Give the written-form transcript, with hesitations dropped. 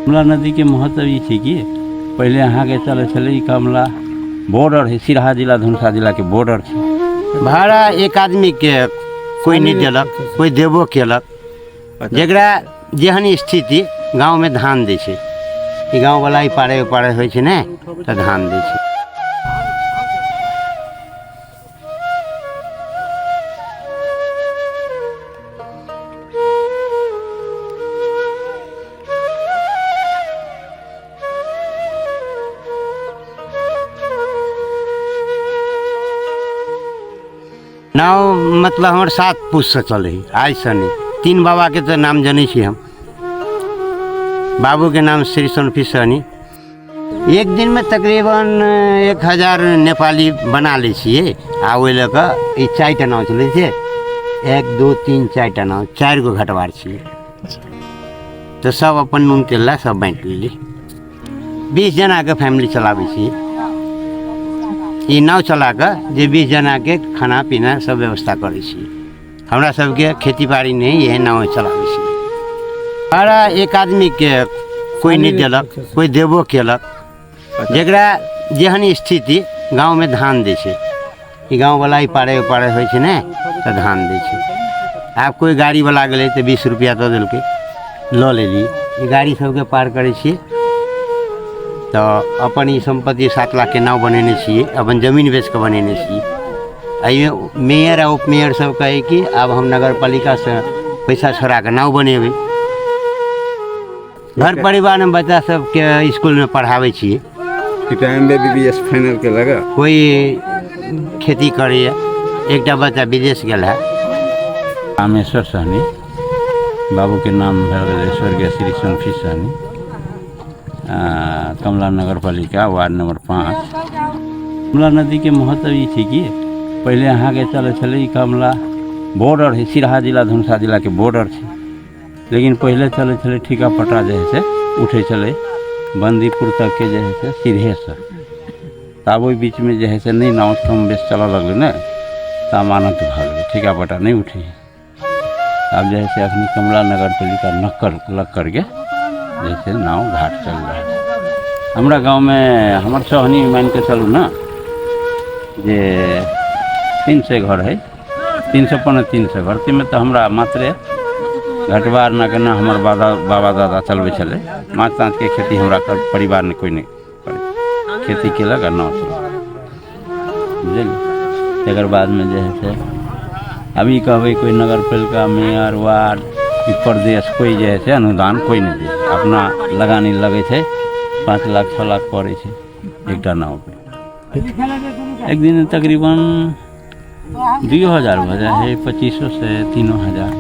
कमला नदी के महत्व ये थी कि पहले यहाँ के चले चले कमला बॉर्डर है, सिरहा जिला धनुषा जिला के बॉर्डर है। भाड़ा एक आदमी के कोई नहीं दिलक, कोई देबो केलक। जकरा जेहन स्थिति गाँव में धान दै छै, ई गाँव वाला ई पारे उपारे होइ छै ने तऽ धान दै छै। नाव मतलब हमारे 7 पुस्त से चले आज से नहीं। 3 बाबा के तो नाम जाने छी हम। बाबू के नाम श्री सोनफी सहनी। एक दिन में तकरीबन 1000 नेपाली बना ले छिए। आ ओहि लऽ कऽ ई 4टा नाव चलै छै, 1 2 3 4टा नाव, 4 गो घटवार छिए। तो सब अपन नून तेल सब बाँटि लेली। 20 जना के फैमिली चलाबै छी। ई नाव चला कर जे 20 जना के खाना पीना सब व्यवस्था करे छी। हमरा सबके खेती बाड़ी नहीं, यही नाव चलाबै छी। भाड़ा एक आदमी के कोई नहीं दिलक, कोई देबो केलक। जकरा जेहन स्थिति गाँव में धान दै छै, ई गाँव वाला ई पारे उपारे होइ छै ने तऽ धान दै छै। आब कोई गाड़ी वाला गेलै तऽ 20 रुपया दऽ देलकै, लऽ लेली। ई गाड़ी सबके पार करै छियै। तो अपन ई संपत्ति 7 लाख के नाव बनेने छिए, अपन जमीन बेच के बनेने छिए। एहिमे मेयर आ उपमेयर सब कहे कि अब हम नगर पालिका से पैसा छोड़ा के नाव बनेबै। घर परिवार में बच्चा सबके स्कूल में पढ़ाबै छिए। MBBS फाइनल के लगा कोई खेती करैए, एकटा बच्चा विदेश गेल है। रामेश्वर सहनी, बाबू के नाम भेल स्वर्गीय श्री सोनफी सहनी, कमला नगर पालिका वार्ड नंबर 5। कमला नदी के महत्व ये थी कि पहले यहाँ के चले चले कमला बॉर्डर है, सिरहा जिला धनुषा जिला के बॉर्डर है। लेकिन पहले चले चले ठीका पटा जे है से उठे चले बंदीपुर तक के जे है से सिरहेश्वर। तब वही बीच में जे है से नहीं नाव कम बेस चला लगल न, सामानत भल ठीका पटा नहीं उठे। अब जे है से अखनी कमला नगर पालिका नक्कर लग करके जैसे नाव घाट चल रहा है। हमारा गांव में हमार सहनी मान के चलू ना जे 300 घर है, 300 घर में तो हमारा मात्रे घटवार ना के ना हमार बाबा दादा चलबे चले। माछ ताछ के खेती हमरा परिवार ने कोई नहीं करे, खेती केलक और नाव चल बुझलिए। एक बाद में जे है से अभी कहबै कोई नगर पालिका मेयर वार्ड प्रदेश कोई जे है से अनुदान कोई नहीं दे। अपना लगानी लगे थे 5 लाख 6 लाख पड़े थे एकटा नाव पे। एक दिन तकरीबन 2000 भजा है, 2500 से 3000।